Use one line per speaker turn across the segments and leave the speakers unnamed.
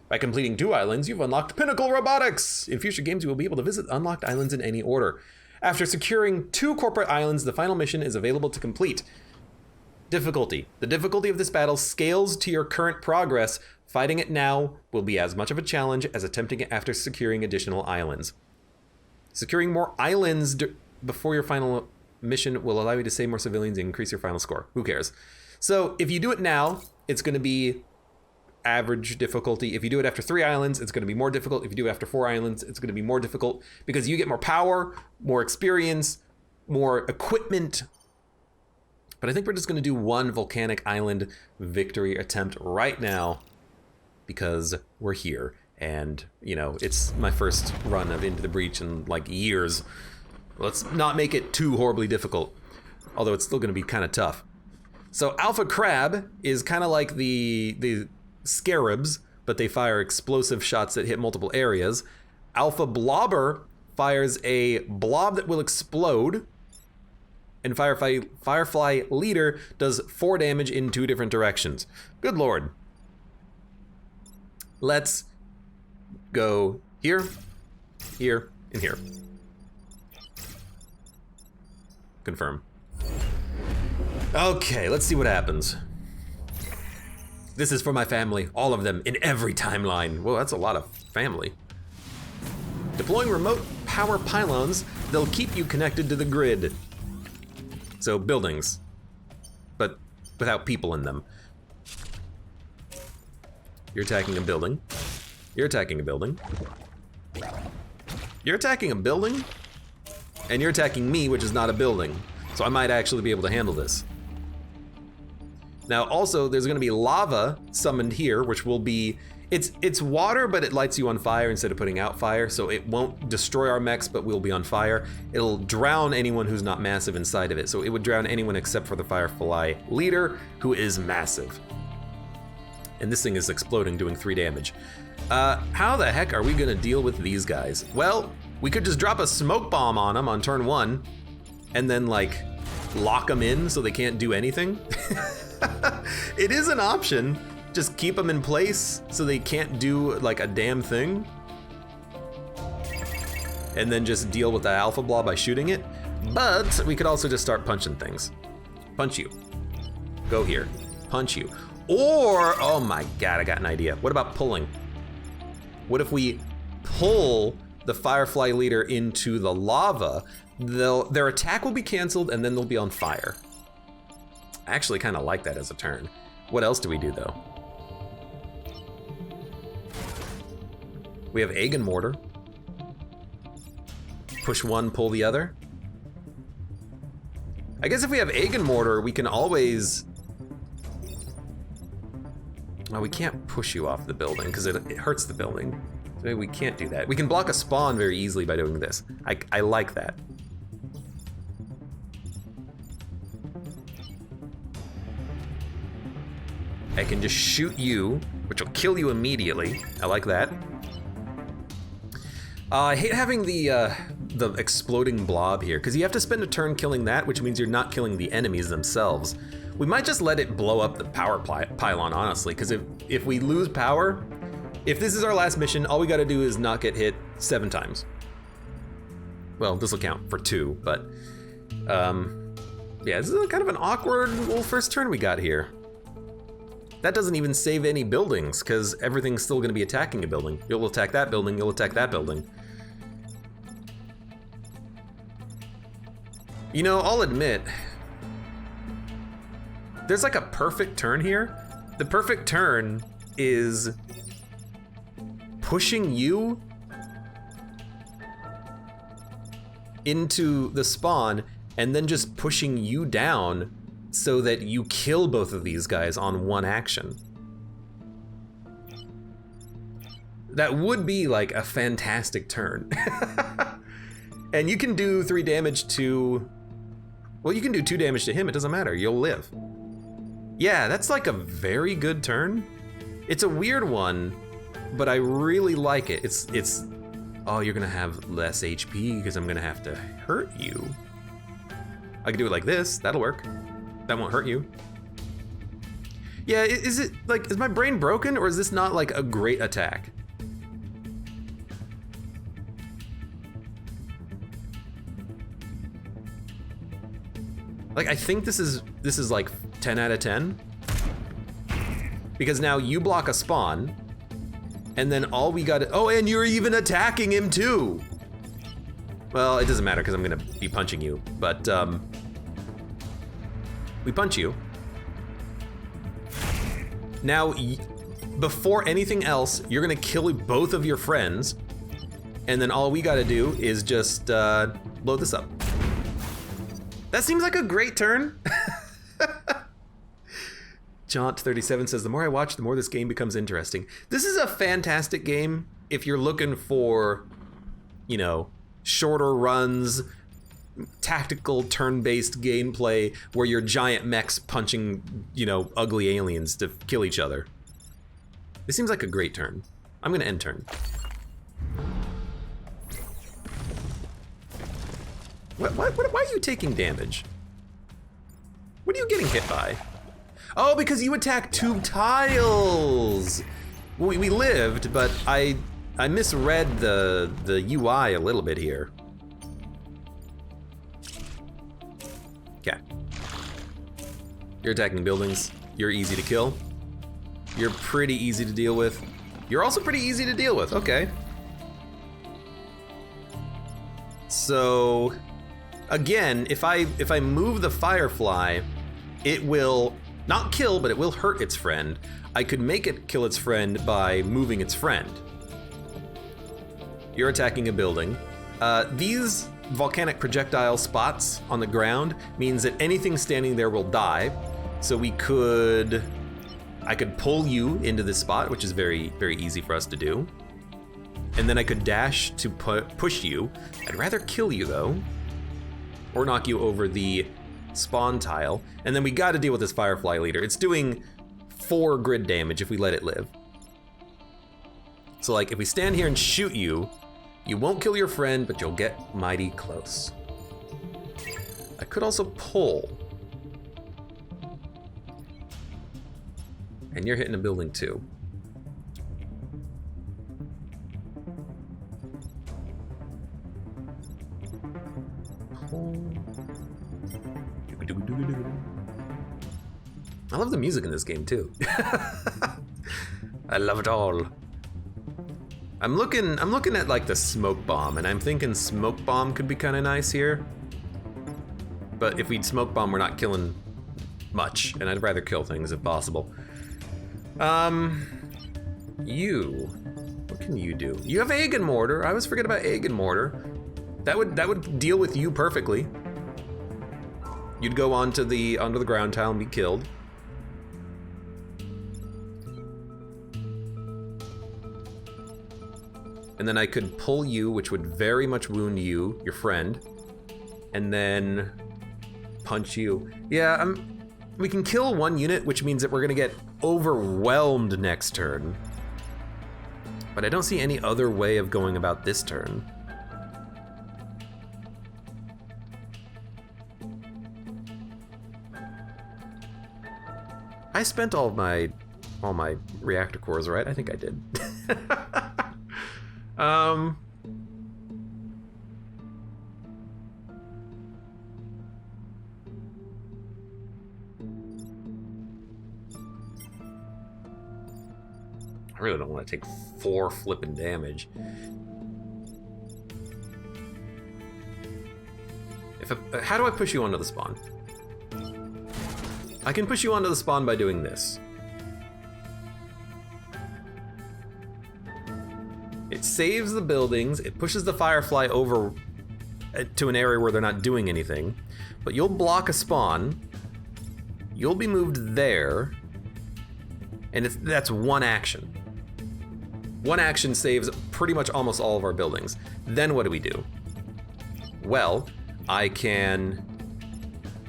By completing 2 islands, you've unlocked Pinnacle Robotics! In future games, you will be able to visit unlocked islands in any order. After securing 2 corporate islands, the final mission is available to complete. Difficulty. The difficulty of this battle scales to your current progress. Fighting it now will be as much of a challenge as attempting it after securing additional islands. Securing more islands before your final mission will allow you to save more civilians and increase your final score. Who cares? So if you do it now, it's going to be average difficulty. If you do it after 3 islands, it's going to be more difficult. If you do it after 4 islands, it's going to be more difficult because you get more power, more experience, more equipment. But I think we're just going to do 1 volcanic island victory attempt right now because we're here. And, you know, it's my first run of Into the Breach in like years. Let's not make it too horribly difficult, although it's still going to be kind of tough. So Alpha Crab is kind of like the Scarabs, but they fire explosive shots that hit multiple areas. Alpha Blobber fires a blob that will explode. And Firefly Leader does 4 damage in 2 different directions. Good lord. Let's go here, here, and here. Confirm. Okay, let's see what happens. This is for my family, all of them, in every timeline. Whoa, that's a lot of family. Deploying remote power pylons, they'll keep you connected to the grid. So buildings, but without people in them. You're attacking a building. You're attacking a building. You're attacking a building? And you're attacking me, which is not a building. So I might actually be able to handle this. Now also, there's gonna be lava summoned here, which will be, it's water, but it lights you on fire instead of putting out fire, so it won't destroy our mechs, but we'll be on fire. It'll drown anyone who's not massive inside of it, so it would drown anyone except for the Firefly Leader, who is massive. And this thing is exploding, doing 3 damage. How the heck are we gonna deal with these guys? Well, we could just drop a smoke bomb on them on turn 1, and then like lock them in so they can't do anything. It is an option. Just keep them in place so they can't do like a damn thing. And then just deal with the alpha blob by shooting it. But we could also just start punching things. Punch you. Go here. Punch you. Or, oh my god, I got an idea. What about pulling? What if we pull the Firefly Leader into the lava? Their attack will be canceled and then they'll be on fire. I actually kind of like that as a turn. What else do we do though? We have Egg and Mortar. Push 1, pull the other. I guess if we have Egg and Mortar, we can always... Well, we can't push you off the building because it hurts the building. So we can't do that. We can block a spawn very easily by doing this. I like that. I can just shoot you, which will kill you immediately. I like that. I hate having the exploding blob here, because you have to spend a turn killing that, which means you're not killing the enemies themselves. We might just let it blow up the power pylon, honestly, because if we lose power, if this is our last mission, all we gotta do is not get hit 7 times. Well, this will count for 2, but yeah, this is kind of an awkward little first turn we got here. That doesn't even save any buildings, because everything's still gonna be attacking a building. You'll attack that building, you'll attack that building. You know, I'll admit, there's like a perfect turn here. The perfect turn is pushing you into the spawn and then just pushing you down so that you kill both of these guys on 1 action. That would be like a fantastic turn. And you can do 3 damage to, well, you can do 2 damage to him, it doesn't matter, you'll live. Yeah, that's like a very good turn. It's a weird one, but I really like it. It's, oh, you're gonna have less HP because I'm gonna have to hurt you. I can do it like this, that'll work. That won't hurt you. Yeah, is it, like, is my brain broken, or is this not, like, a great attack? Like, I think this is like 10 out of 10. Because now you block a spawn, and then all we got, oh, and you're even attacking him too. Well, it doesn't matter because I'm gonna be punching you, but we punch you. Now, before anything else, you're gonna kill both of your friends, and then all we gotta do is just blow this up. That seems like a great turn. Jaunt37 says, the more I watch, the more this game becomes interesting. This is a fantastic game if you're looking for, you know, shorter runs, tactical turn-based gameplay where you're giant mechs punching, you know, ugly aliens to kill each other. This seems like a great turn. I'm gonna end turn. Why are you taking damage? What are you getting hit by? Oh, because you attacked 2 tiles! We lived, but I misread the UI a little bit here. Okay. You're attacking buildings. You're easy to kill. You're pretty easy to deal with. You're also pretty easy to deal with, okay. So, again, if I move the Firefly, it will not kill, but it will hurt its friend. I could make it kill its friend by moving its friend. You're attacking a building. These volcanic projectile spots on the ground means that anything standing there will die. So I could pull you into this spot, which is very, very easy for us to do. And then I could dash to push you. I'd rather kill you though, or knock you over the spawn tile. And then we got to deal with this Firefly leader. It's doing 4 grid damage if we let it live. So like if we stand here and shoot you, you won't kill your friend, but you'll get mighty close. I could also pull. And you're hitting a building too. I love the music in this game too. I love it all. I'm looking at like the smoke bomb, and I'm thinking smoke bomb could be kind of nice here. But if we'd smoke bomb, we're not killing much, and I'd rather kill things if possible. What can you do? You have egg and mortar. I always forget about egg and mortar. That would deal with you perfectly. You'd go onto the ground tile and be killed. And then I could pull you, which would very much wound you, your friend, and then punch you. Yeah, we can kill 1 unit, which means that we're gonna get overwhelmed next turn. But I don't see any other way of going about this turn. I spent all my reactor cores, right? I think I did. I really don't want to take 4 flipping damage. How do I push you onto the spawn? I can push you onto the spawn by doing this. It saves the buildings, it pushes the Firefly over to an area where they're not doing anything, but you'll block a spawn, you'll be moved there, and that's 1 action. 1 action saves pretty much almost all of our buildings. Then what do we do? Well, I can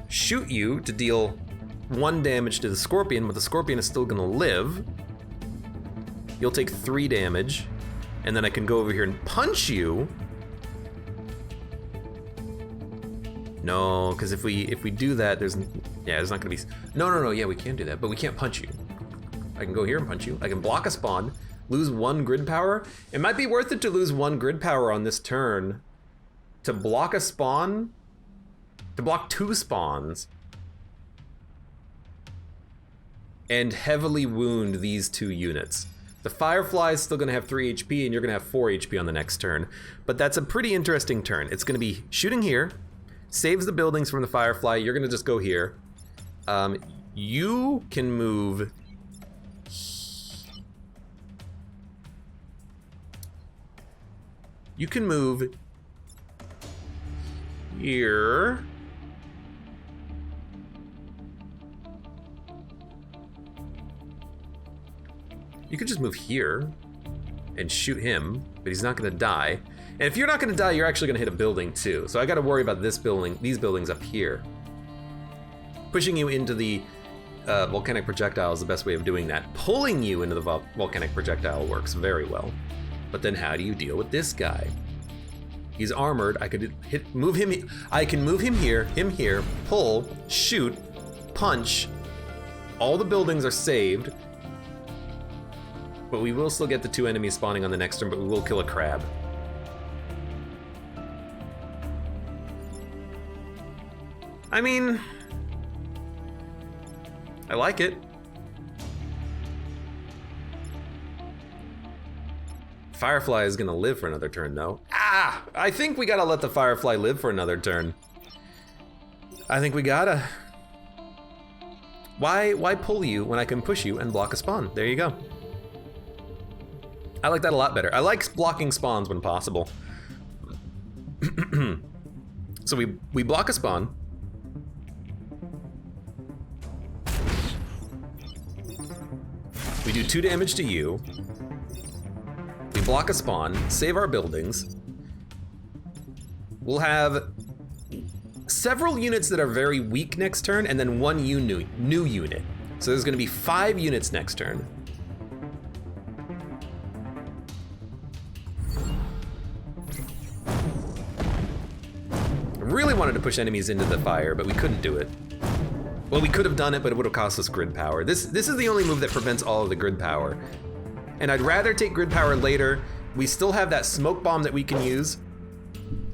shoot you to deal 1 damage to the Scorpion, but the Scorpion is still gonna live. You'll take 3 damage, and then I can go over here and punch you. No, because if we do that, there's not gonna be. No, yeah, we can do that, but we can't punch you. I can go here and punch you. I can block a spawn, lose 1 grid power. It might be worth it to lose 1 grid power on this turn to block a spawn, to block 2 spawns, and heavily wound these 2 units. The Firefly is still gonna have 3 HP and you're gonna have 4 HP on the next turn. But that's a pretty interesting turn. It's gonna be shooting here, saves the buildings from the Firefly, you're gonna just go here. You can move. You can move here. You could just move here and shoot him, but he's not gonna die. And if you're not gonna die, you're actually gonna hit a building too. So I gotta worry about this building, these buildings up here. Pushing you into the volcanic projectile is the best way of doing that. Pulling you into the volcanic projectile works very well. But then how do you deal with this guy? He's armored, I could move him, I can move him here, pull, shoot, punch. All the buildings are saved. But we will still get the 2 enemies spawning on the next turn, but we will kill a crab. I mean, I like it. Firefly is gonna live for another turn though. Ah, I think we gotta let the Firefly live for another turn. I think we gotta. Why pull you when I can push you and block a spawn? There you go. I like that a lot better. I like blocking spawns when possible. So we block a spawn. We do 2 damage to you. We block a spawn, save our buildings. We'll have several units that are very weak next turn, and then 1 new unit. So there's gonna be 5 units next turn. Really wanted to push enemies into the fire, but we couldn't do it. Well, we could have done it, but it would have cost us grid power. This is the only move that prevents all of the grid power. And I'd rather take grid power later. We still have that smoke bomb that we can use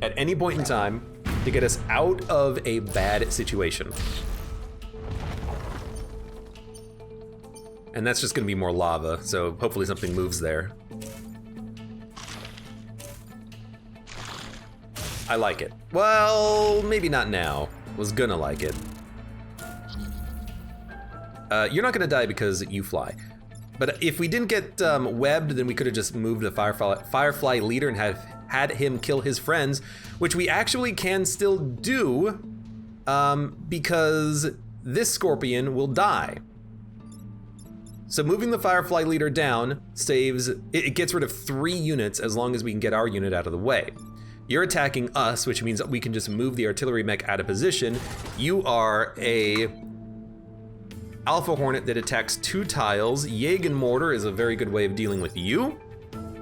at any point in time to get us out of a bad situation. And that's just gonna be more lava, so hopefully something moves there. I like it. Well, maybe not now. Was gonna like it. You're not gonna die because you fly. But if we didn't get webbed, then we could have just moved the Firefly leader and had him kill his friends, which we actually can still do because this Scorpion will die. So moving the Firefly leader down saves, it gets rid of 3 units as long as we can get our unit out of the way. You're attacking us, which means that we can just move the artillery mech out of position. You are a Alpha Hornet that attacks 2 tiles. Jägen Mortar is a very good way of dealing with you,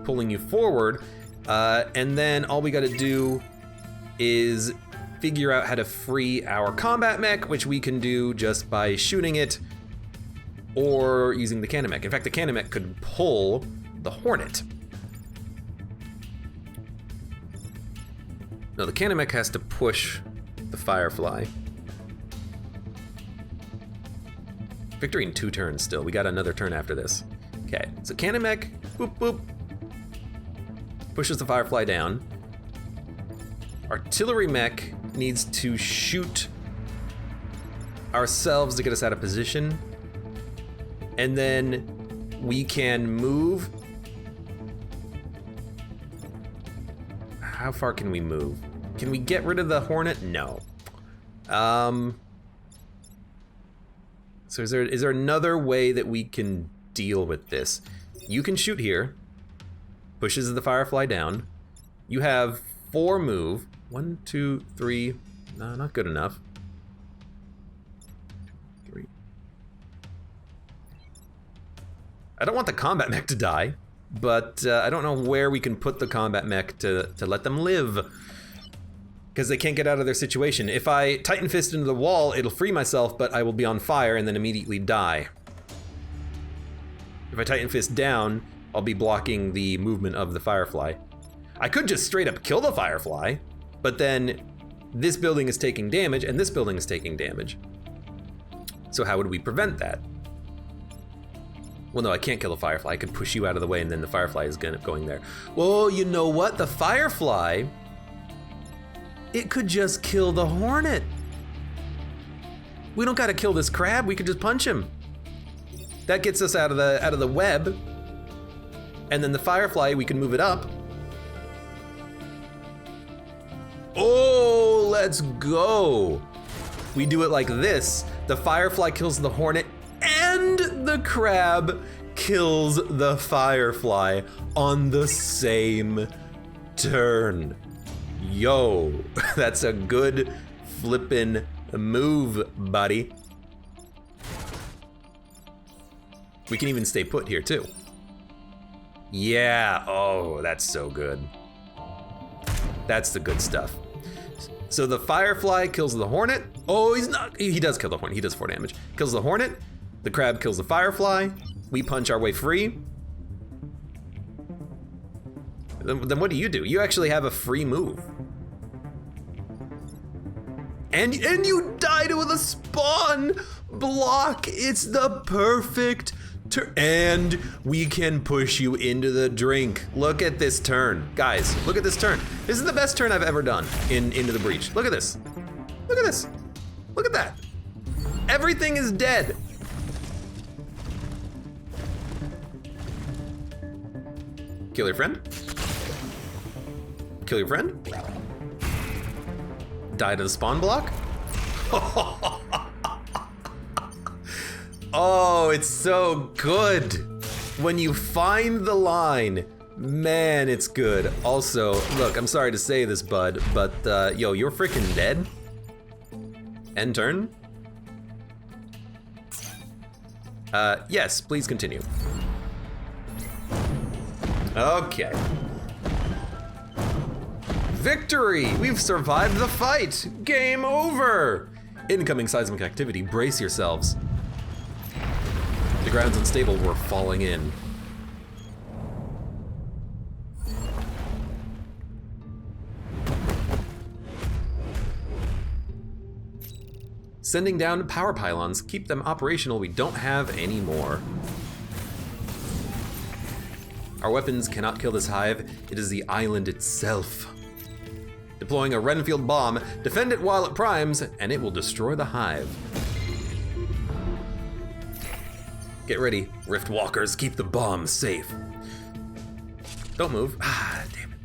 pulling you forward. And then all we gotta do is figure out how to free our combat mech, which we can do just by shooting it or using the cannon mech. In fact, the cannon mech could pull the Hornet. No, the cannon mech has to push the Firefly. Victory in 2 turns still. We got another turn after this. Okay, so cannon mech, boop, boop. Pushes the Firefly down. Artillery mech needs to shoot ourselves to get us out of position. And then we can move. How far can we move? Can we get rid of the Hornet? No. So is there another way that we can deal with this? You can shoot here. Pushes the Firefly down. You have 4 move. 1, 2, 3. No, not good enough. 3. I don't want the combat mech to die, but I don't know where we can put the combat mech to let them live, because they can't get out of their situation. If I Titan Fist into the wall, it'll free myself, but I will be on fire and then immediately die. If I Titan Fist down, I'll be blocking the movement of the Firefly. I could just straight up kill the Firefly, but then this building is taking damage and this building is taking damage. So how would we prevent that? Well, no, I can't kill the Firefly. I could push you out of the way and then the Firefly is going there. Well, you know what? The Firefly, it could just kill the Hornet. We don't gotta kill this crab, we could just punch him. That gets us out of the web. And then the Firefly, we can move it up. Oh, let's go. We do it like this. The Firefly kills the Hornet and the crab kills the Firefly on the same turn. Yo, that's a good flippin' move, buddy. We can even stay put here too. Yeah, oh, that's so good. That's the good stuff. So the Firefly kills the Hornet. Oh, he does kill the Hornet, he does 4 damage. Kills the Hornet, the crab kills the Firefly. We punch our way free. Then what do? You actually have a free move. And you died with a spawn block. It's the perfect turn. And we can push you into the drink. Look at this turn. Guys, look at this turn. This is the best turn I've ever done in Into the Breach. Look at this. Look at this. Look at that. Everything is dead. Kill your friend. Kill your friend. Die to the spawn block. Oh, it's so good. When you find the line, man, it's good. Also, look, I'm sorry to say this, bud, but yo, you're freaking dead. End turn. Yes, please continue. Okay. Victory! We've survived the fight! Game over! Incoming seismic activity, brace yourselves. The ground's unstable, we're falling in. Sending down power pylons, keep them operational, we don't have any more. Our weapons cannot kill this hive, it is the island itself. Deploying a Renfield bomb, defend it while it primes, and it will destroy the hive. Get ready, Rift Walkers, keep the bomb safe. Don't move. Ah, damn it.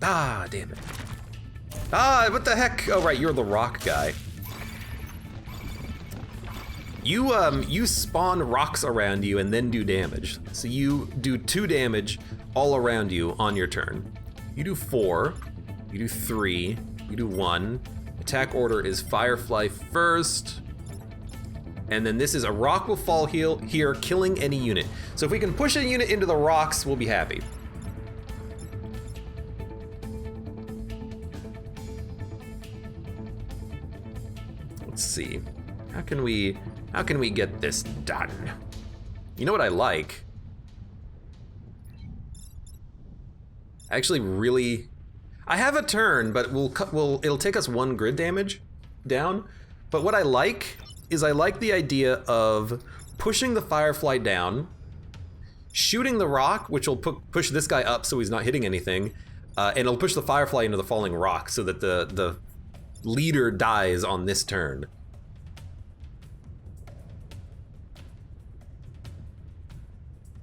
Ah, damn it. Ah, what the heck? Oh, right, you're the rock guy. You spawn rocks around you and then do damage. So you do 2 damage all around you on your turn. You do 4, you do 3, you do 1. Attack order is Firefly first. And then this is a rock will fall here, killing any unit. So if we can push a unit into the rocks, we'll be happy. Let's see. How can we get this done? You know what I like? Actually, really, I have a turn, but it'll take us 1 grid damage down. But what I like is I like the idea of pushing the Firefly down, shooting the rock, which will push this guy up so he's not hitting anything, and it'll push the Firefly into the falling rock so that the leader dies on this turn.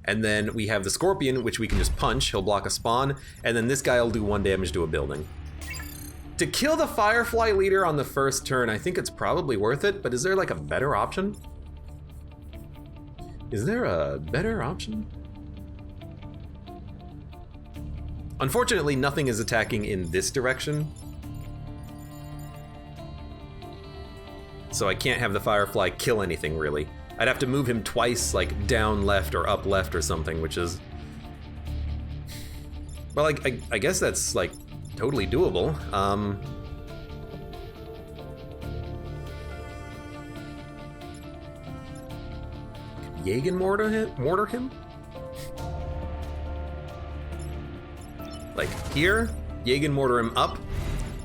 And then we have the Scorpion, which we can just punch, he'll block a spawn, and then this guy will do 1 damage to a building. To kill the Firefly leader on the first turn, I think it's probably worth it, but is there like a better option? Is there a better option? Unfortunately, nothing is attacking in this direction. So I can't have the Firefly kill anything, really. I'd have to move him twice, like down left or up left or something, which is... Well, I guess that's like totally doable. Jagen mortar him? Like here, Jagen mortar him up,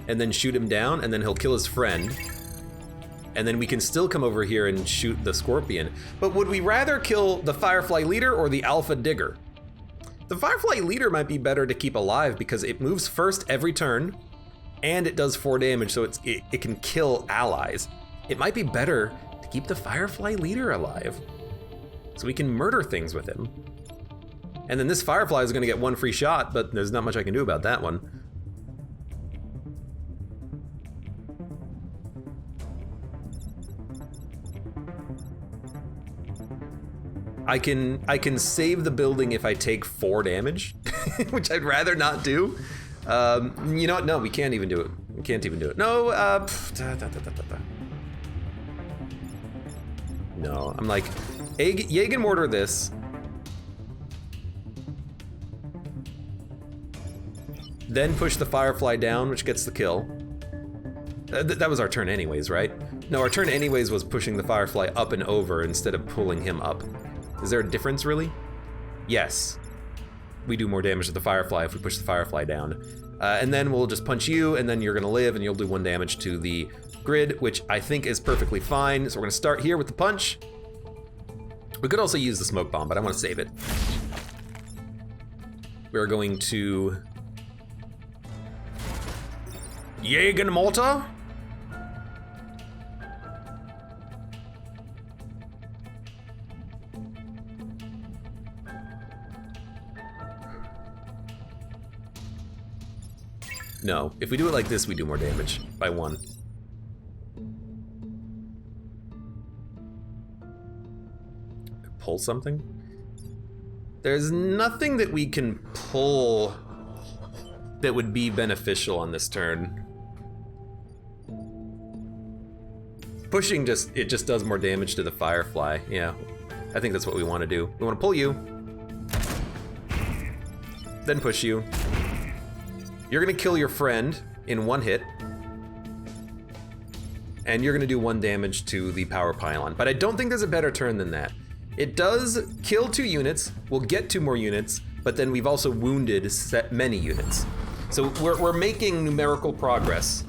and then shoot him down, and then he'll kill his friend. And then we can still come over here and shoot the scorpion. But would we rather kill the Firefly leader or the Alpha Digger? The Firefly leader might be better to keep alive because it moves first every turn, and it does 4 damage, so it can kill allies. It might be better to keep the Firefly leader alive, so we can murder things with him. And then this Firefly is gonna get 1 free shot, but there's not much I can do about that one. I can save the building if I take 4 damage, which I'd rather not do. You know what? No, we can't even do it. We can't even do it. No, No, I'm like, Jagen mortar this. Then push the Firefly down, which gets the kill. That was our turn anyways, right? No, our turn anyways was pushing the Firefly up and over instead of pulling him up. Is there a difference, really? Yes. We do more damage to the Firefly if we push the Firefly down. And then we'll just punch you, and then you're gonna live, and you'll do 1 damage to the grid, which I think is perfectly fine. So we're gonna start here with the punch. We could also use the smoke bomb, but I wanna save it. We're going to Jagen mortar. No, if we do it like this, we do more damage by 1. Pull something? There's nothing that we can pull that would be beneficial on this turn. Pushing it just does more damage to the Firefly. Yeah, I think that's what we want to do. We want to pull you, then push you. You're gonna kill your friend in 1 hit, and you're gonna do 1 damage to the power pylon. But I don't think there's a better turn than that. It does kill 2 units, we'll get 2 more units, but then we've also wounded many units. So we're making numerical progress.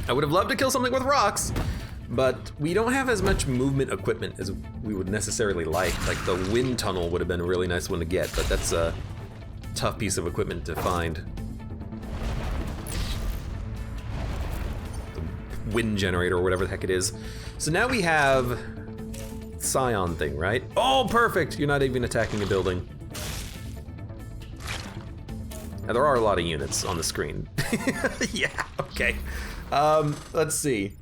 I would have loved to kill something with rocks, but we don't have as much movement equipment as we would necessarily like. Like the wind tunnel would have been a really nice one to get, but that's a tough piece of equipment to find. The wind generator or whatever the heck it is. So now we have Scion thing, right? Oh, perfect! You're not even attacking a building. Now there are a lot of units on the screen. Yeah, okay. Let's see.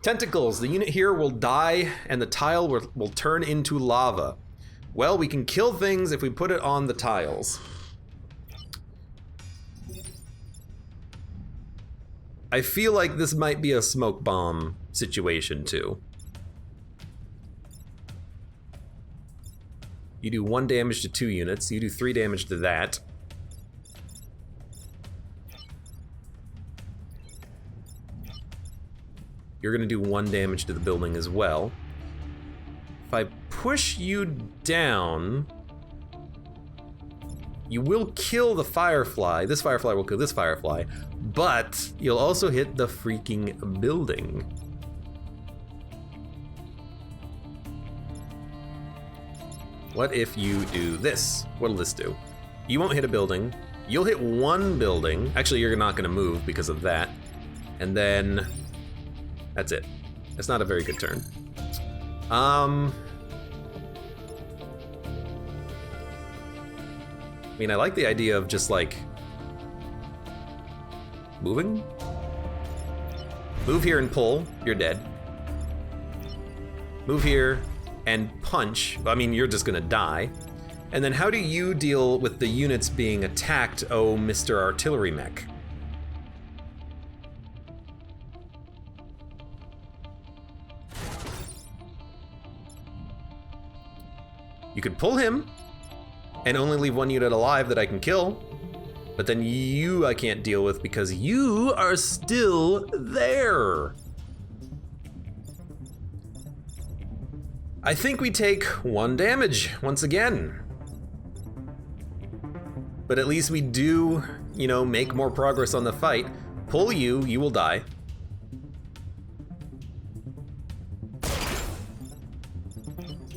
Tentacles, the unit here will die and the tile will turn into lava. Well, we can kill things if we put it on the tiles. I feel like this might be a smoke bomb situation too. You do 1 damage to 2 units, you do 3 damage to that. You're gonna do 1 damage to the building as well. If I push you down, you will kill the Firefly. This Firefly will kill this Firefly, but you'll also hit the freaking building. What if you do this? What'll this do? You won't hit a building. You'll hit 1 building. Actually, you're not gonna move because of that. And then, that's it. It's not a very good turn. I mean, I like the idea of just like moving. Move here and pull, you're dead. Move here and punch. I mean, you're just gonna die. And then how do you deal with the units being attacked, oh, Mr. Artillery Mech? You could pull him and only leave 1 unit alive that I can kill, but then you I can't deal with because you are still there. I think we take 1 damage once again. But at least we do, you know, make more progress on the fight. Pull you, you will die.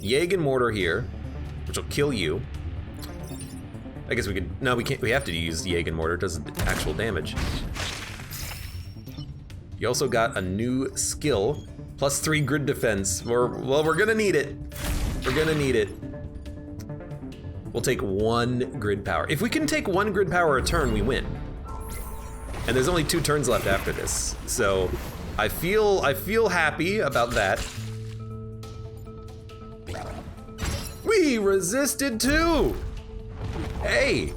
Jägen Mortar here, which will kill you. I guess we could, no, we can't, we have to use the Jägen Mortar, it does actual damage. You also got a new skill, +3 grid defense. Well, we're gonna need it. We're gonna need it. We'll take 1 grid power. If we can take 1 grid power a turn, we win. And there's only 2 turns left after this. So I feel happy about that. We resisted too! Hey!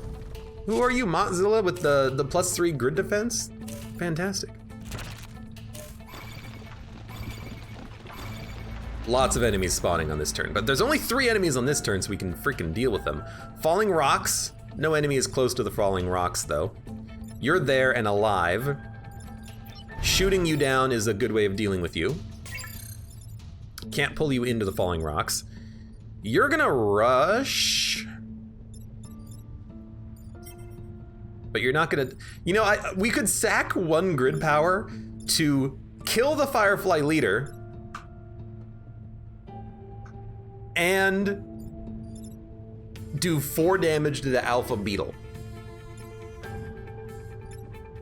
Who are you, Mozilla, with the +3 grid defense? Fantastic. Lots of enemies spawning on this turn, but there's only 3 enemies on this turn, so we can freaking deal with them. Falling rocks. No enemy is close to the falling rocks, though. You're there and alive. Shooting you down is a good way of dealing with you. Can't pull you into the falling rocks. You're gonna rush. But you're not gonna, you know, we could sack 1 grid power to kill the Firefly leader and do 4 damage to the Alpha Beetle.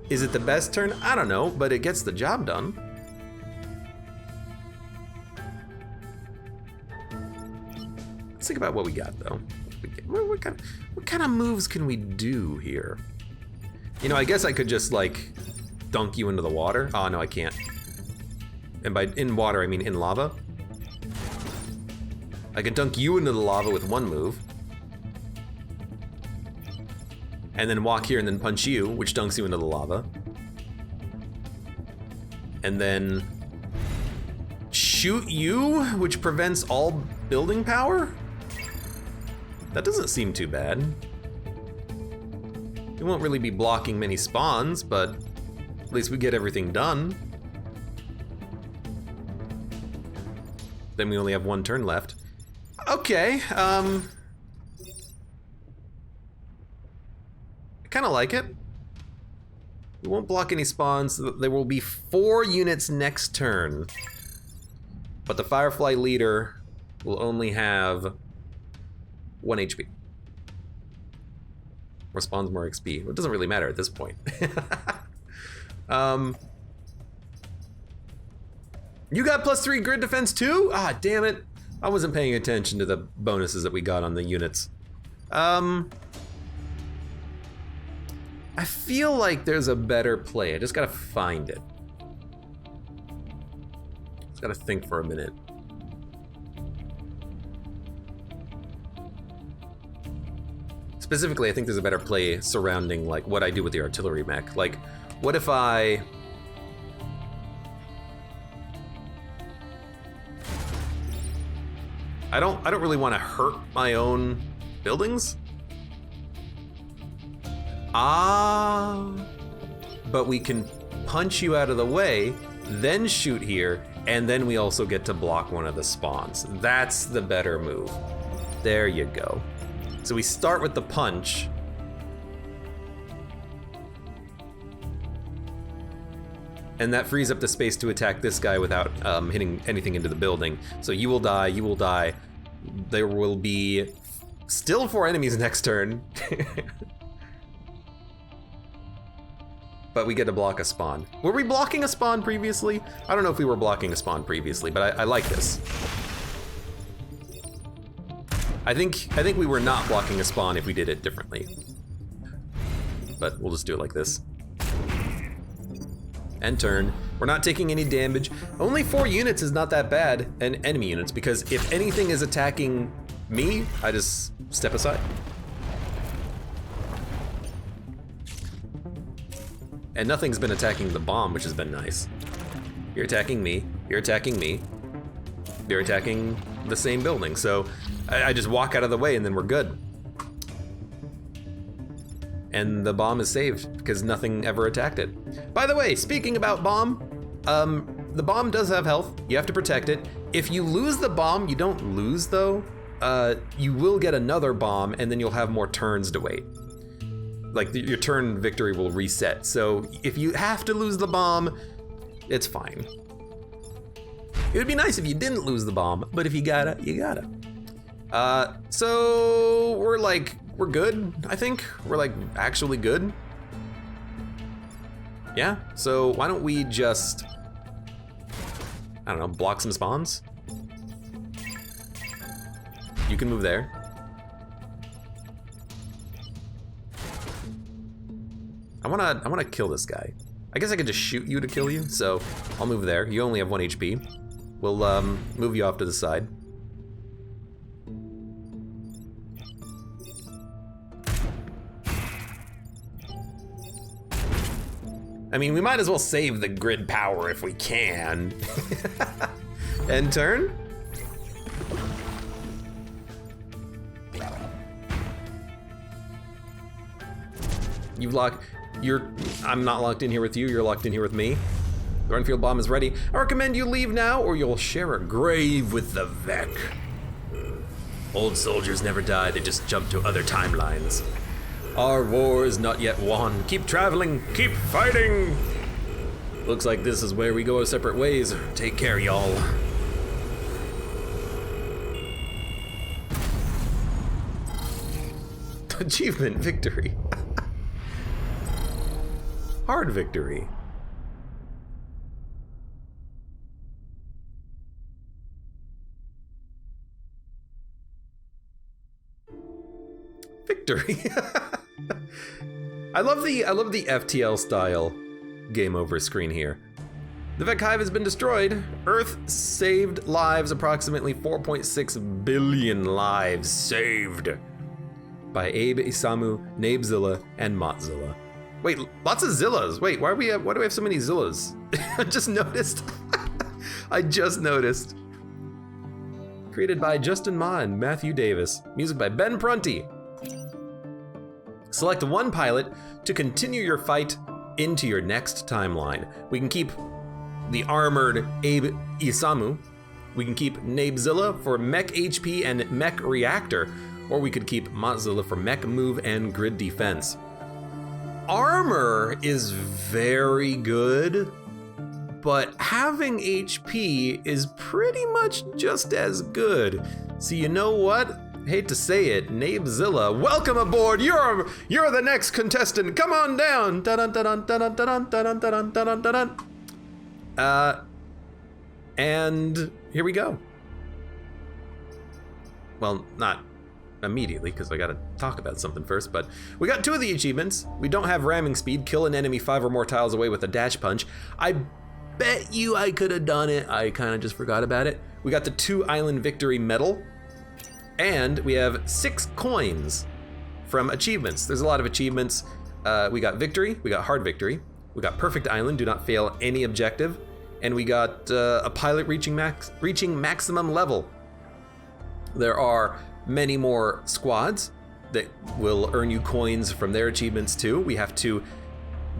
Is it the best turn? I don't know, but it gets the job done. Let's think about what we got, though. What kind of moves can we do here? You know, I guess I could just, like, dunk you into the water. Oh, no, I can't. And by in water, I mean in lava. I can dunk you into the lava with 1 move. And then walk here and then punch you, which dunks you into the lava. And then shoot you, which prevents all building power? That doesn't seem too bad. We won't really be blocking many spawns, but at least we get everything done. Then we only have 1 turn left. Okay, I kind of like it. We won't block any spawns. There will be 4 units next turn. But the Firefly leader will only have 1 HP. Or spawns more XP. It doesn't really matter at this point. You got +3 grid defense too? Ah, damn it. I wasn't paying attention to the bonuses that we got on the units. I feel like there's a better play. I just gotta find it. Just gotta think for a minute. Specifically, I think there's a better play surrounding like what I do with the artillery mech. Like, what if I don't really want to hurt my own buildings. But we can punch you out of the way, then shoot here, and then we also get to block one of the spawns. That's the better move. There you go. So we start with the punch. And that frees up the space to attack this guy without hitting anything into the building. So you will die, you will die. There will be still 4 enemies next turn. But we get to block a spawn. Were we blocking a spawn previously? I don't know if we were blocking a spawn previously, but I like this. I think we were not blocking a spawn if we did it differently. But we'll just do it like this. And turn. We're not taking any damage. Only 4 units is not that bad, and enemy units, because if anything is attacking me, I just step aside. And nothing's been attacking the bomb, which has been nice. You're attacking me, you're attacking me, you're attacking the same building, so I just walk out of the way and then we're good. And the bomb is saved because nothing ever attacked it. By the way, speaking about bomb, the bomb does have health. You have to protect it. If you lose the bomb, you don't lose though. You will get another bomb and then you'll have more turns to wait. Like your turn victory will reset. So if you have to lose the bomb, it's fine. It would be nice if you didn't lose the bomb, but if you gotta, you gotta. So we're good, I think. We're like actually good. Yeah, so why don't we just, I don't know, block some spawns? You can move there. I wanna kill this guy. I guess I could just shoot you to kill you, so I'll move there. You only have 1 HP. We'll move you off to the side. I mean, we might as well save the grid power if we can. End turn? I'm not locked in here with you, you're locked in here with me. The Renfield bomb is ready. I recommend you leave now or you'll share a grave with the Vec. Old soldiers never die, they just jump to other timelines. Our war is not yet won. Keep traveling, keep fighting! Looks like this is where we go our separate ways. Take care, y'all. Achievement victory. Hard victory. Victory. I love the FTL style game over screen here. The Vec Hive has been destroyed. Earth saved lives, approximately 4.6 billion lives saved by Abe, Isamu, Nabezilla, and Motzilla. Wait, lots of Zillas. Wait, why do we have so many Zillas? I just noticed. I just noticed. Created by Justin Ma and Matthew Davis. Music by Ben Prunty. Select one pilot to continue your fight into your next timeline. We can keep the armored Abe Isamu. We can keep Nabezilla for mech HP and mech reactor, or we could keep Motzilla for mech move and grid defense. Armor is very good, but having HP is pretty much just as good. So you know what? Hate to say it, Nabezilla, welcome aboard. You're the next contestant. Come on down. And here we go. Well, not immediately, because I gotta talk about something first, but we got 2 of the achievements. We don't have ramming speed, kill an enemy 5 or more tiles away with a dash punch. I bet you I could have done it. I kind of just forgot about it. We got the 2 island victory medal, and we have 6 coins from achievements. There's a lot of achievements. We got victory, we got hard victory, we got perfect island, do not fail any objective, and we got a pilot reaching maximum level. There are many more squads that will earn you coins from their achievements too. We have to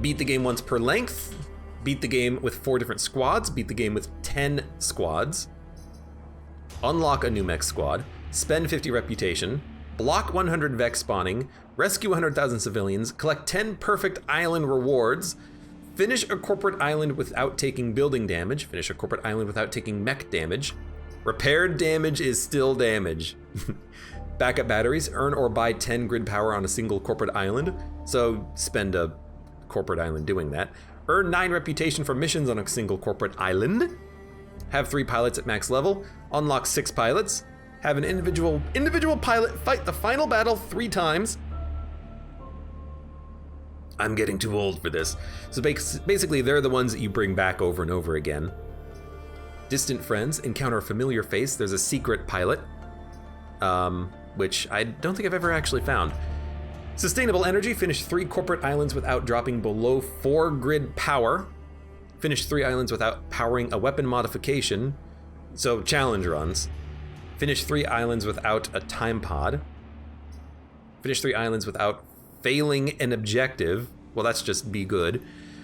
beat the game once per length, beat the game with 4 different squads, beat the game with 10 squads, unlock a new mech squad, spend 50 reputation, block 100 Vec spawning, rescue 100,000 civilians, collect 10 perfect island rewards, finish a corporate island without taking building damage, finish a corporate island without taking mech damage, repaired damage is still damage. Backup batteries, earn or buy 10 grid power on a single corporate island, so spend a corporate island doing that. Earn 9 reputation for missions on a single corporate island. Have 3 pilots at max level, unlock 6 pilots, have an individual pilot fight the final battle 3 times. I'm getting too old for this. So basically they're the ones that you bring back over and over again. Distant friends, encounter a familiar face. There's a secret pilot, which I don't think I've ever actually found. Sustainable energy, finish 3 corporate islands without dropping below 4 grid power. Finish 3 islands without powering a weapon modification, so challenge runs. Finish 3 islands without a time pod. Finish 3 islands without failing an objective. Well, that's just be good.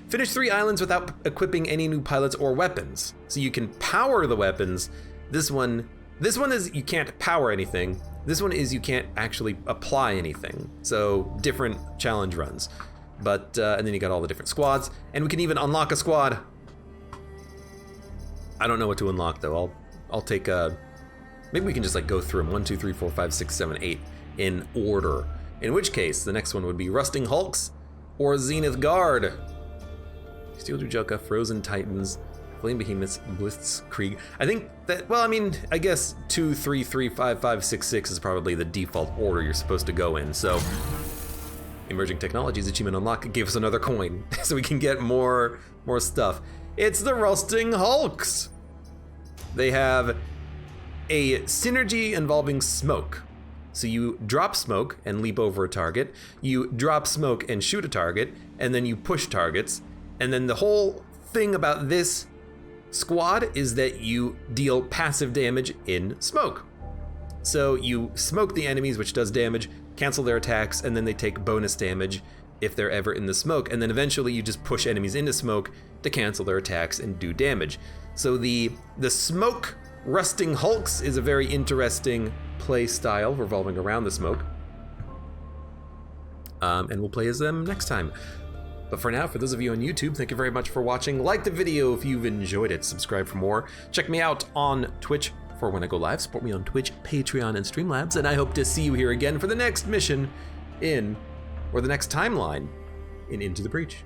Finish 3 islands without equipping any new pilots or weapons. So you can power the weapons, This one is you can't power anything. This one is you can't actually apply anything. So different challenge runs. But, and then you got all the different squads, and we can even unlock a squad. I don't know what to unlock though. I'll take maybe we can just like go through them 1, 2, 3, 4, 5, 6, 7, 8 in order. In which case, the next one would be Rusting Hulks or Zenith Guard. Steel Jujoka, Frozen Titans, Flame Behemoths, Blitzkrieg. I think that, well, I mean, I guess 2, 3, 3, 5, 5, 6, 6 is probably the default order you're supposed to go in. So, Emerging Technologies Achievement Unlock gave us another coin, so we can get more stuff. It's the Rusting Hulks. They have a synergy involving smoke. So you drop smoke and leap over a target, you drop smoke and shoot a target, and then you push targets. And then the whole thing about this squad is that you deal passive damage in smoke. So you smoke the enemies, which does damage, cancel their attacks, and then they take bonus damage if they're ever in the smoke. And then eventually you just push enemies into smoke to cancel their attacks and do damage. So the smoke Rusting Hulks is a very interesting play style revolving around the smoke. And we'll play as them next time. But for now, for those of you on YouTube, thank you very much for watching. Like the video if you've enjoyed it. Subscribe for more. Check me out on Twitch for when I go live. Support me on Twitch, Patreon, and Streamlabs. And I hope to see you here again for the next mission or the next timeline in Into the Breach.